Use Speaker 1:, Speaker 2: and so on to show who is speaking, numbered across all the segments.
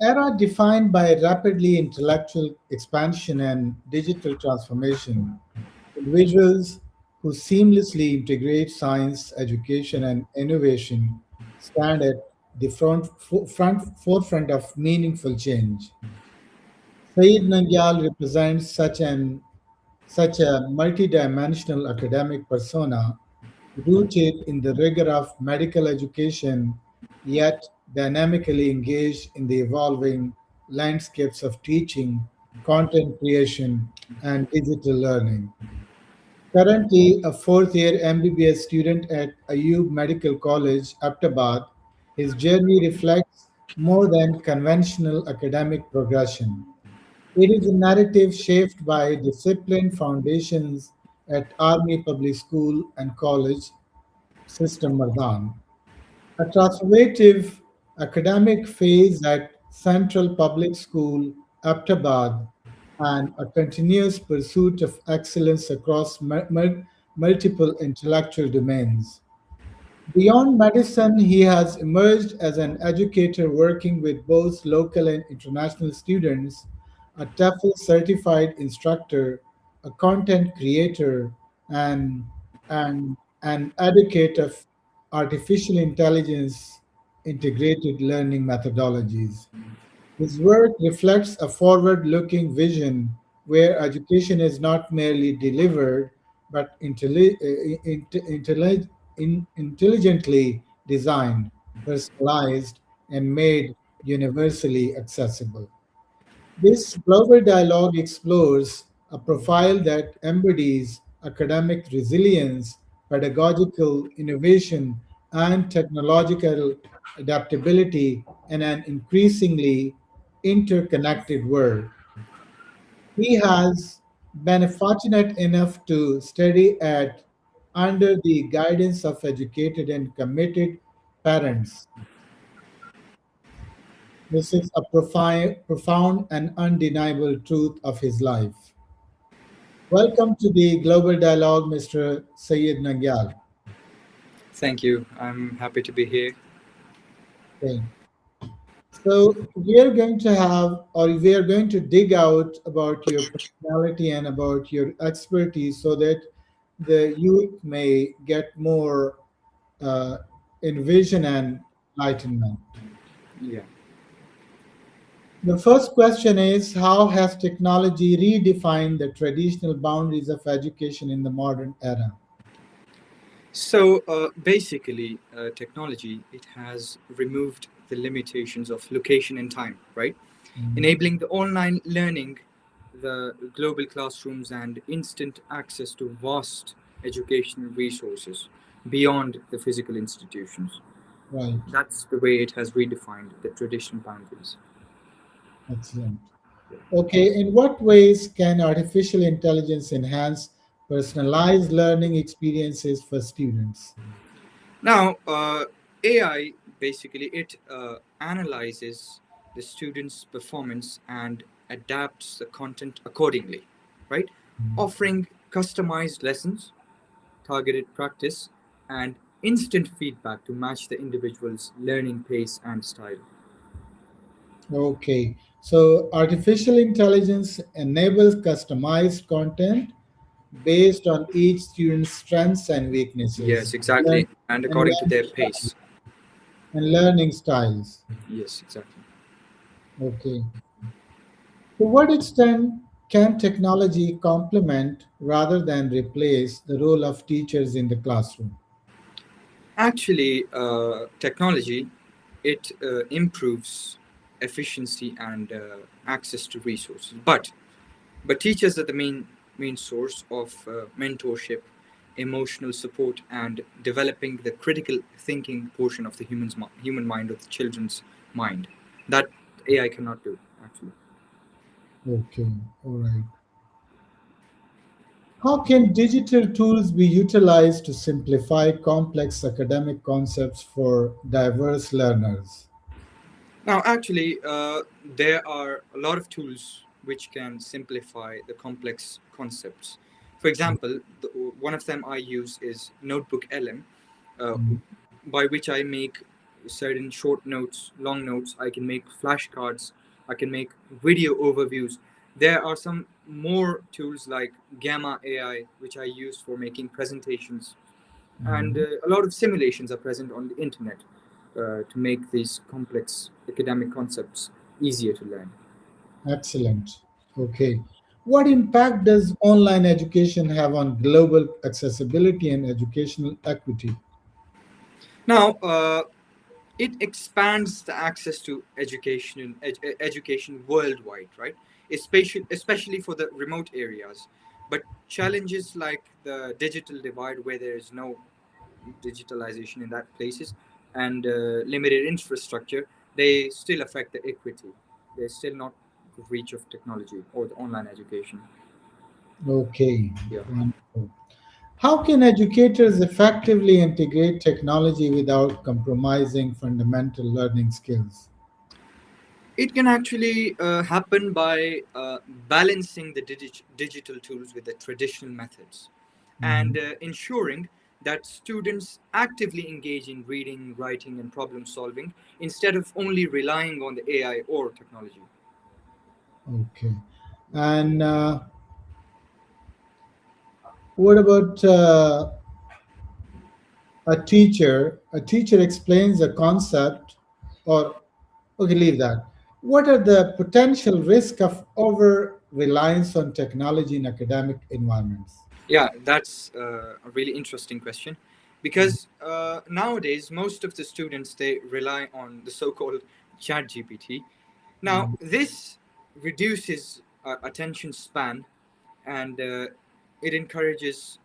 Speaker 1: era defined by rapidly intellectual expansion and digital transformation, individuals who seamlessly integrate science, education, and innovation stand at the forefront of meaningful change. Syed Nangyal represents such a multidimensional academic persona rooted in the rigor of medical education, yet dynamically engaged in the evolving landscapes of teaching, content creation, and digital learning. Currently a fourth year MBBS student at Ayub Medical College, Ahmedabad, his journey reflects more than conventional academic progression. It is a narrative shaped by disciplined foundations at Army Public School and College System Mardan, a transformative academic phase at Central Public School, Ahmedabad, and a continuous pursuit of excellence across multiple intellectual domains. Beyond medicine, he has emerged as an educator working with both local and international students, a TEFL certified instructor, a content creator, and, and an advocate of artificial intelligence integrated learning methodologies. His work reflects a forward looking vision where education is not merely delivered but intelligently designed, personalized, and made universally accessible. This global dialogue explores a profile that embodies academic resilience, pedagogical innovation, and technological adaptability in an increasingly interconnected world. He has been fortunate enough to study at under the guidance of educated and committed parents. This is a profound and undeniable truth of his life. Welcome to the Global Dialogue, Mr. Syed Nangyal.
Speaker 2: Thank you. I'm happy to be here.
Speaker 1: Okay. So we are going to have, or we are going to dig out about your personality and about your expertise so that the youth may get more uh, envision and enlightenment.
Speaker 2: Yeah.
Speaker 1: The first question is: how has technology redefined the traditional boundaries of education in the modern era?
Speaker 2: So basically, technology it has removed the limitations of location and time, right?
Speaker 1: Mm.
Speaker 2: Enabling the online learning, the global classrooms, and instant access to vast educational resources beyond the physical institutions.
Speaker 1: Right,
Speaker 2: That's the way it has redefined the traditional boundaries.
Speaker 1: excellent. Okay, in what ways can artificial intelligence enhance personalized learning experiences for students?
Speaker 2: Now, AI basically it analyzes the student's performance and adapts the content accordingly, right?
Speaker 1: Mm.
Speaker 2: Offering customized lessons, targeted practice, and instant feedback to match the individual's learning pace and style.
Speaker 1: Okay, so artificial intelligence enables customized content based on each student's strengths and weaknesses
Speaker 2: Yes, exactly, and
Speaker 1: and
Speaker 2: according to their pace.
Speaker 1: learning styles.
Speaker 2: Yes, exactly.
Speaker 1: Okay. To what extent can technology complement rather than replace the role of teachers in the classroom?
Speaker 2: Actually, technology it improves efficiency and access to resources, but teachers are the main source of mentorship, emotional support, and developing the critical thinking portion of the human mind, of the children's mind, that AI cannot do actually.
Speaker 1: Okay, all right. How can digital tools be utilized to simplify complex academic concepts for diverse learners?
Speaker 2: Now, actually, there are a lot of tools which can simplify the complex concepts. For example, one of them I use is Notebook LM, uh,
Speaker 1: Mm.
Speaker 2: by which I make certain short notes, long notes. I can make flashcards. I can make video overviews. There are some more tools like Gamma AI, which I use for making presentations, and
Speaker 1: Mhm.
Speaker 2: a lot of simulations are present on the internet to make these complex academic concepts easier to learn.
Speaker 1: Excellent. Okay. What impact does online education have on global accessibility and educational equity?
Speaker 2: Now, it expands the access to education worldwide, right? Especially for the remote areas. But challenges like the digital divide, where there is no digitalization in that places, and limited infrastructure, they still affect the equity. They're still not reach of technology or the online education.
Speaker 1: Okay.
Speaker 2: Yeah.
Speaker 1: Wonderful. How can educators effectively integrate technology without compromising fundamental learning skills?
Speaker 2: It can actually happen by balancing the digital tools with the traditional methods,
Speaker 1: Mhm.
Speaker 2: and ensuring that students actively engage in reading, writing, and problem solving instead of only relying on the AI or technology.
Speaker 1: Okay. And what about a teacher explains a concept, or okay, leave that. What are the potential risk of over reliance on technology in academic environments?
Speaker 2: Yeah, that's a really interesting question, because nowadays most of the students they rely on the so-called chat GPT. Now
Speaker 1: Mm,
Speaker 2: this reduces attention span, and it encourages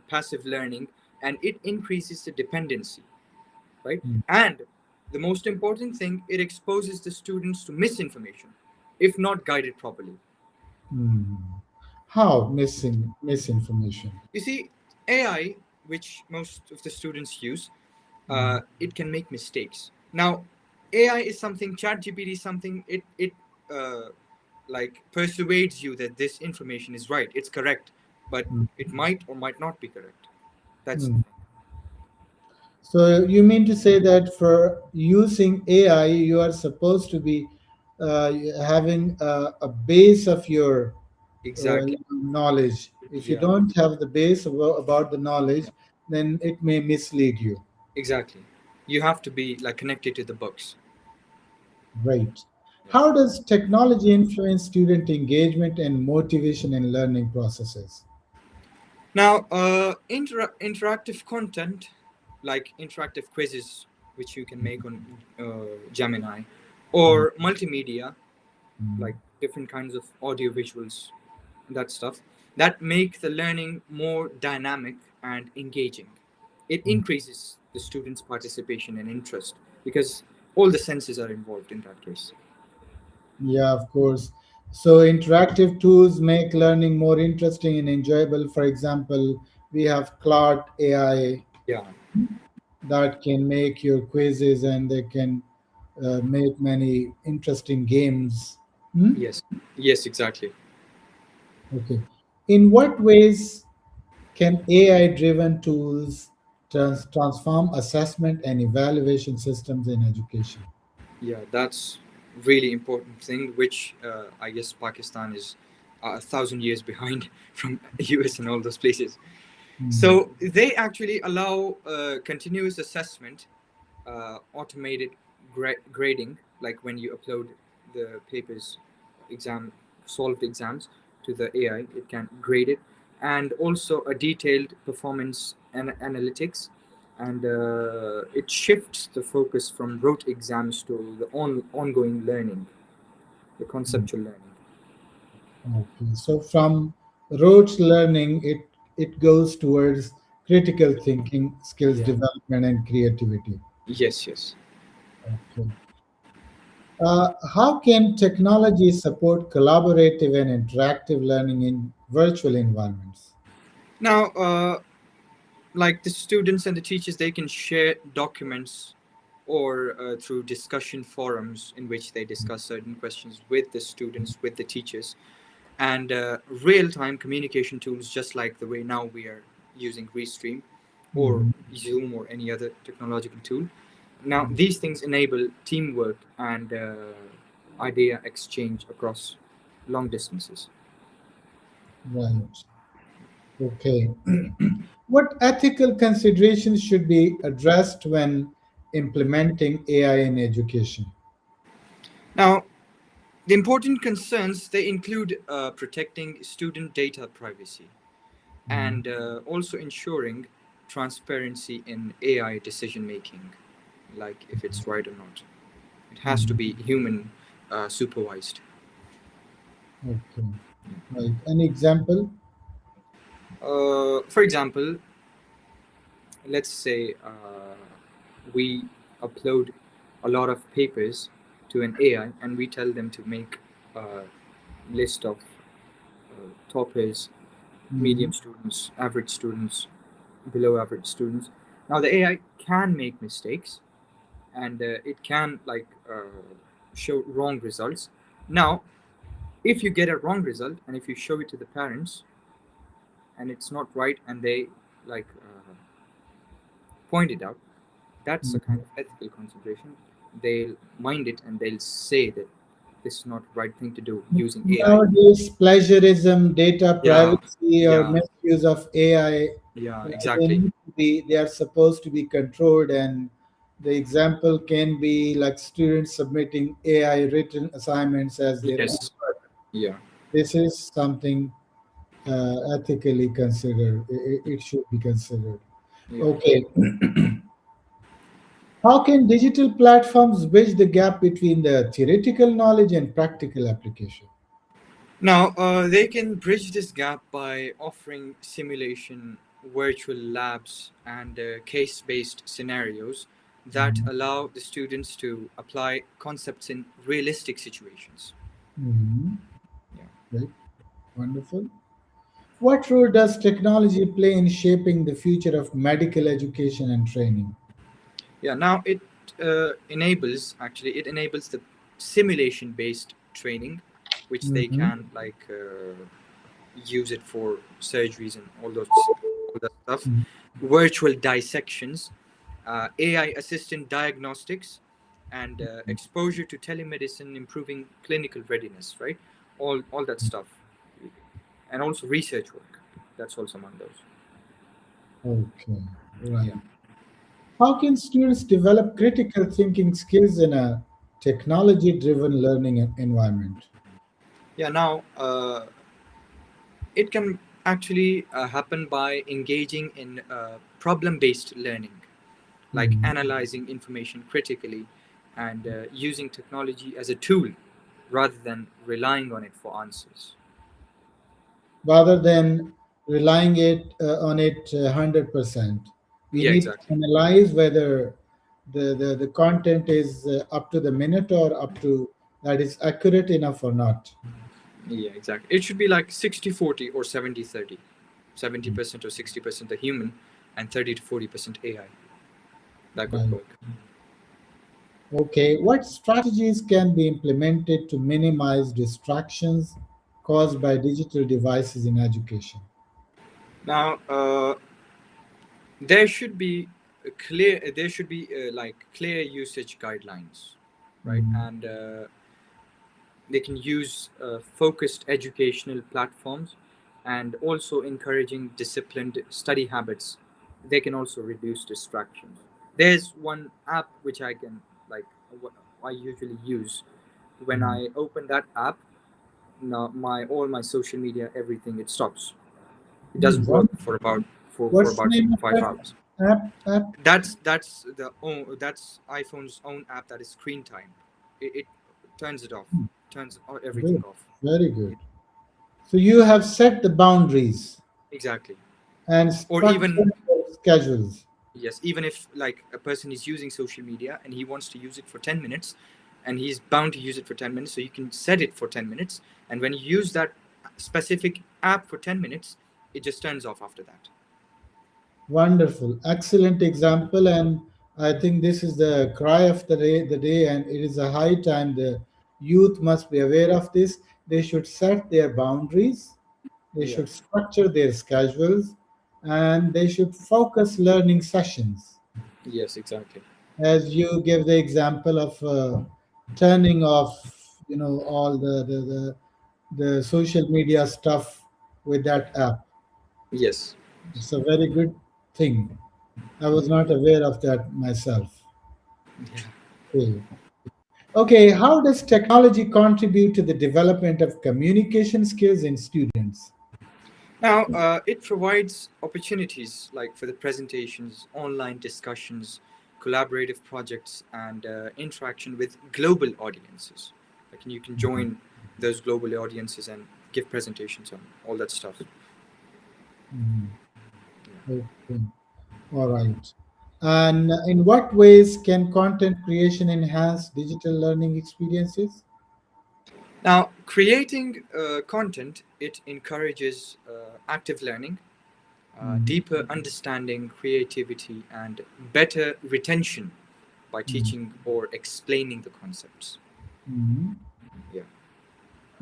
Speaker 2: passive learning, and it increases the dependency, right?
Speaker 1: mm,
Speaker 2: And the most important thing, it exposes the students to misinformation if not guided properly.
Speaker 1: mm. How missing misinformation?
Speaker 2: You see, AI, which most of the students use,
Speaker 1: Mm,
Speaker 2: it can make mistakes. Now, AI is something, ChatGPT is something, it uh, like persuades you that this information is right, it's correct, but
Speaker 1: mm,
Speaker 2: it might or might not be correct. That's the
Speaker 1: mm.
Speaker 2: thing.
Speaker 1: So you mean to say that for using AI, you are supposed to be having a base of your
Speaker 2: Exactly.
Speaker 1: knowledge. If you
Speaker 2: Yeah.
Speaker 1: don't have the base about the knowledge, then it may mislead you.
Speaker 2: Exactly. You have to be like connected to the books.
Speaker 1: Right.
Speaker 2: Yeah.
Speaker 1: How does technology influence student engagement and motivation in learning processes?
Speaker 2: Now, interactive content, like interactive quizzes, which you can make on Gemini,
Speaker 1: Mm,
Speaker 2: or multimedia,
Speaker 1: mm,
Speaker 2: like different kinds of audio visuals, that stuff, that make the learning more dynamic and engaging. It
Speaker 1: mm.
Speaker 2: increases the students' participation and interest because all the senses are involved in that case.
Speaker 1: Yeah, of course. So interactive tools make learning more interesting and enjoyable. For example, we have Claude AI
Speaker 2: Yeah.
Speaker 1: that can make your quizzes, and they can make many interesting games. Hmm?
Speaker 2: Yes. Yes. Exactly.
Speaker 1: Okay. In what ways can AI driven tools transform assessment and evaluation systems in education?
Speaker 2: Yeah, that's really important thing, which I guess Pakistan is 1,000 years behind from US and all those places.
Speaker 1: Hmm.
Speaker 2: So they actually allow continuous assessment, automated grading, like when you upload the papers, exam solved exams to the AI, it can grade it, and also a detailed performance and analytics, and it shifts the focus from rote exams to the ongoing learning, the conceptual learning.
Speaker 1: Okay, so from rote learning, it goes towards critical thinking, skills
Speaker 2: Yeah.
Speaker 1: development, and creativity.
Speaker 2: Yes. Yes.
Speaker 1: Okay. How can technology support collaborative and interactive learning in virtual environments?
Speaker 2: Now, like the students and the teachers, they can share documents or through discussion forums in which they discuss certain questions with the students, with the teachers, and real-time communication tools, just like the way now we are using Restream or
Speaker 1: Mhm.
Speaker 2: Zoom or any other technological tool. Now, these things enable teamwork and idea exchange across long distances.
Speaker 1: Right. Okay. What ethical considerations should be addressed when implementing AI in education?
Speaker 2: Now, the important concerns they include protecting student data privacy
Speaker 1: Mhm.
Speaker 2: and also ensuring transparency in AI decision making, like if it's right or not. It has to
Speaker 1: Mhm.
Speaker 2: be human supervised.
Speaker 1: Okay. Right. Any example?
Speaker 2: For example, let's say we upload a lot of papers to an AI and we tell them to make a list of toppers, medium
Speaker 1: Mhm.
Speaker 2: students, average students, below average students. Now the AI can make mistakes and it can show wrong results. Now, if you get a wrong result and if you show it to the parents and it's not right and they point it out, that's a kind
Speaker 1: Mhm.
Speaker 2: of ethical consideration. They'll mind it and they'll say that this is not the right thing to do using AI.
Speaker 1: Nowadays, plagiarism, data
Speaker 2: Yeah,
Speaker 1: privacy, or
Speaker 2: yeah,
Speaker 1: misuse of AI,
Speaker 2: yeah,
Speaker 1: they
Speaker 2: exactly.
Speaker 1: need to be, they are supposed to be controlled. And the example can be like students submitting AI written assignments as their own
Speaker 2: Yes,
Speaker 1: work.
Speaker 2: yeah,
Speaker 1: This is something ethically considered. It should be considered.
Speaker 2: yeah.
Speaker 1: Okay. How can digital platforms bridge the gap between the theoretical knowledge and practical application?
Speaker 2: Now, they can bridge this gap by offering simulation, virtual labs, and case based scenarios that
Speaker 1: Mhm.
Speaker 2: allow the students to apply concepts in realistic situations.
Speaker 1: Mhm.
Speaker 2: Yeah.
Speaker 1: Right. Wonderful. What role does technology play in shaping the future of medical education and training?
Speaker 2: Yeah, now it enables the simulation based training, which they
Speaker 1: Mhm.
Speaker 2: can use it for surgeries and all that stuff,
Speaker 1: Mhm.
Speaker 2: virtual dissections, AI assistant diagnostics, and exposure to telemedicine, improving clinical readiness, right? All that stuff, and also research work. That's also among those.
Speaker 1: Okay.
Speaker 2: Yeah.
Speaker 1: Right. How can students develop critical thinking skills in a technology driven learning environment?
Speaker 2: Yeah. Now, it can actually happen by engaging in problem based learning, like
Speaker 1: Mhm.
Speaker 2: analyzing information critically and using technology as a tool rather than relying on it for answers.
Speaker 1: Rather than relying on it 100%. We
Speaker 2: Yeah,
Speaker 1: need to
Speaker 2: exactly.
Speaker 1: analyze whether the content is up to the minute or up to that is accurate enough or not.
Speaker 2: Yeah, exactly. It should be like 60-40 or 70-30. 70% or 60% the human and 30 to 40% AI. That could
Speaker 1: Right.
Speaker 2: work.
Speaker 1: Okay, what strategies can be implemented to minimize distractions caused by digital devices in education?
Speaker 2: Now, there should be clear usage guidelines, right?
Speaker 1: Mm.
Speaker 2: And they can use focused educational platforms and also encouraging disciplined study habits. They can also reduce distractions. There's one app which I can like what I usually use. When
Speaker 1: Mm.
Speaker 2: I open that app, now my all my social media, everything, it stops. It doesn't work for
Speaker 1: Wonderful.
Speaker 2: for
Speaker 1: What's the
Speaker 2: about
Speaker 1: name of
Speaker 2: 5 hours.
Speaker 1: that app?
Speaker 2: That's iPhone's own app, that is screen time. It turns it off, turns everything
Speaker 1: Good,
Speaker 2: off.
Speaker 1: very good.
Speaker 2: It,
Speaker 1: So you have set the boundaries
Speaker 2: exactly.
Speaker 1: and
Speaker 2: Or
Speaker 1: structured
Speaker 2: even
Speaker 1: the schedules.
Speaker 2: yes, even if like a person is using social media and he wants to use it for 10 minutes and he's bound to use it for 10 minutes, so you can set it for 10 minutes, and when you use that specific app for 10 minutes, it just turns off after that.
Speaker 1: Wonderful, excellent example, and I think this is the cry of the day, and it is a high time the youth must be aware of this. They should set their boundaries, they
Speaker 2: Yeah.
Speaker 1: should structure their schedules, and they should focus learning sessions.
Speaker 2: Yes, exactly.
Speaker 1: as you give the example of turning off, all the social media stuff with that app.
Speaker 2: Yes.
Speaker 1: It's a very good thing. I was not aware of that myself.
Speaker 2: Yeah.
Speaker 1: Okay. Okay, how does technology contribute to the development of communication skills in students?
Speaker 2: Now, it provides opportunities like for the presentations, online discussions, collaborative projects, and interaction with global audiences. Like you can join those global audiences and give presentations on all that stuff.
Speaker 1: Mhm. Okay, all right. And in what ways can content creation enhance digital learning experiences?
Speaker 2: Now, creating content, it encourages active learning,
Speaker 1: Mhm.
Speaker 2: deeper understanding, creativity, and better retention by
Speaker 1: Mhm.
Speaker 2: teaching or explaining the concepts.
Speaker 1: Mhm.
Speaker 2: Yeah,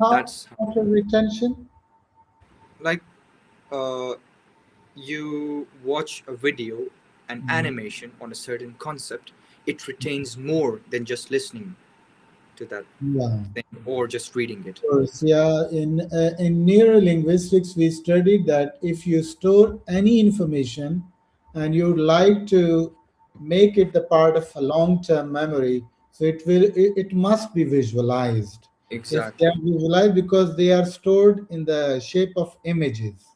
Speaker 1: How
Speaker 2: that's how,
Speaker 1: after retention?
Speaker 2: like uh, you watch a video, an
Speaker 1: Mhm.
Speaker 2: animation on a certain concept, it retains more than just listening to that
Speaker 1: Yeah.
Speaker 2: thing or just reading it.
Speaker 1: Course, yeah. In neurolinguistics, we studied that if you store any information and you'd like to make it the part of a long-term memory, so it must be visualized. If they
Speaker 2: Exactly.
Speaker 1: are visualized because they are stored in the shape of images,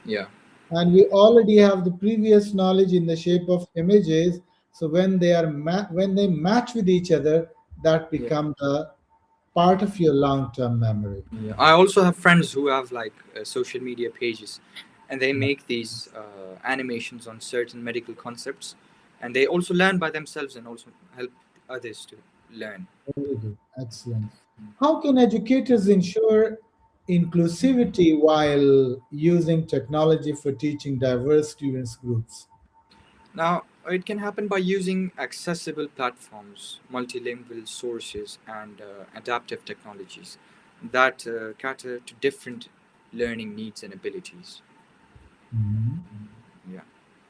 Speaker 2: Yeah.
Speaker 1: and we already have the previous knowledge in the shape of images. So when they match with each other, that
Speaker 2: Yeah.
Speaker 1: becomes a part of your long-term memory.
Speaker 2: Yeah. I also have friends who have like social media pages, and they make these animations on certain medical concepts, and they also learn by themselves and also help others to learn.
Speaker 1: Very good. Excellent. How can educators ensure inclusivity while using technology for teaching diverse students groups?
Speaker 2: Now, it can happen by using accessible platforms, multilingual sources, and adaptive technologies that cater to different learning needs and abilities.
Speaker 1: Mhm.
Speaker 2: Yeah.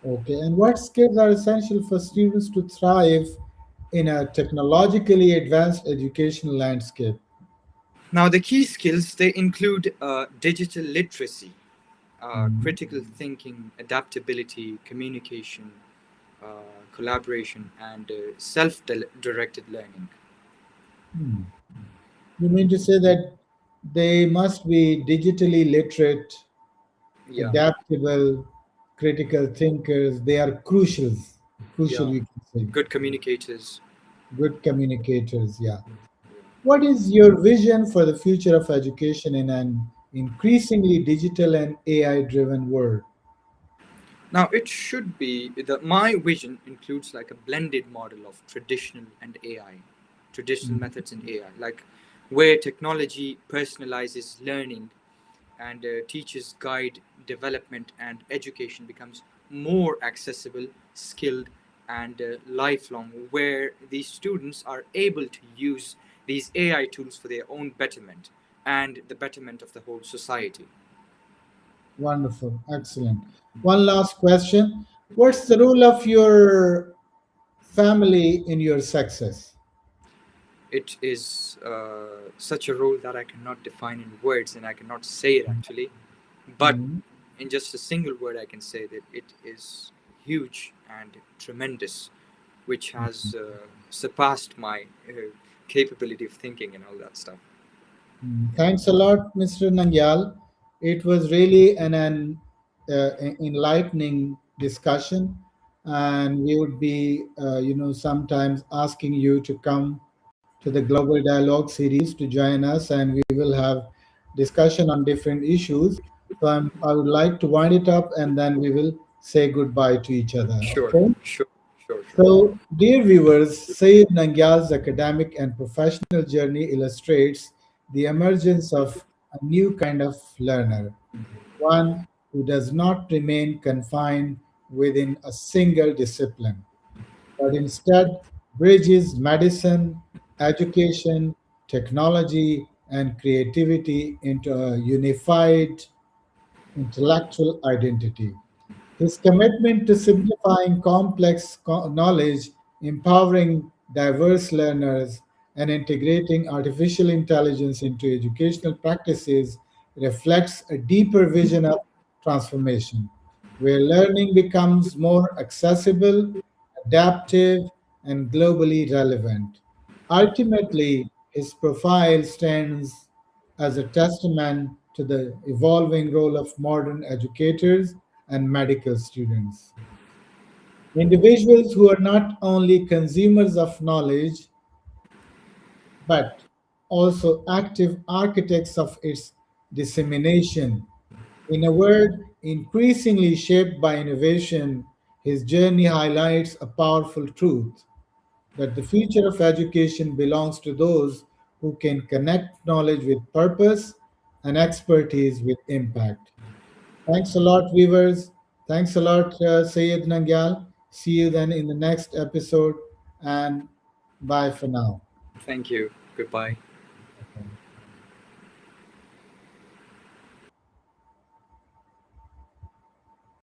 Speaker 1: Okay. And what skills are essential for students to thrive in a technologically advanced educational landscape?
Speaker 2: Now, the key skills they include digital literacy,
Speaker 1: Mhm.
Speaker 2: critical thinking, adaptability, communication, collaboration, and self-directed learning.
Speaker 1: Hmm. You mean to say that they must be digitally literate,
Speaker 2: Yeah,
Speaker 1: adaptable, critical thinkers? They are crucials. Crucial,
Speaker 2: yeah.
Speaker 1: you can say.
Speaker 2: Good communicators.
Speaker 1: Good communicators, yeah. What is your vision for the future of education in an increasingly digital and AI driven world?
Speaker 2: Now, it should be that my vision includes like a blended model of traditional and AI, traditional
Speaker 1: Mhm.
Speaker 2: methods and AI, like where technology personalizes learning and teaches guide development and education becomes more accessible, skilled, and lifelong, where these students are able to use these AI tools for their own betterment and the betterment of the whole society.
Speaker 1: Wonderful, excellent. One last question. What's the role of your family in your success?
Speaker 2: It is such a role that I cannot define in words and I cannot say it actually. But
Speaker 1: Mhm.
Speaker 2: in just a single word, I can say that it is huge and tremendous, which has surpassed my capability of thinking and all that stuff.
Speaker 1: Thanks a lot, Mr. Nangyal. It was really an enlightening discussion, and we would be, sometimes asking you to come to the Global Dialogue series to join us, and we will have discussion on different issues. So I would like to wind it up, and then we will say goodbye to each other.
Speaker 2: Sure,
Speaker 1: Okay.
Speaker 2: sure, sure, sure.
Speaker 1: So, dear viewers, Syed Nangyal's academic and professional journey illustrates the emergence of a new kind of learner, one who does not remain confined within a single discipline, but instead bridges medicine, education, technology, and creativity into a unified intellectual identity. His commitment to simplifying complex knowledge empowering diverse learners, and integrating artificial intelligence into educational practices reflects a deeper vision of transformation, where learning becomes more accessible, adaptive, and globally relevant. Ultimately, his profile stands as a testament to the evolving role of modern educators and medical students. Individuals who are not only consumers of knowledge but also active architects of its dissemination. In a world increasingly shaped by innovation, his journey highlights a powerful truth that the future of education belongs to those who can connect knowledge with purpose and expertise with impact. Thanks a lot, viewers. Thanks a lot, Syed Nangyal. See you then in the next episode, and bye for now.
Speaker 2: Thank you. Goodbye.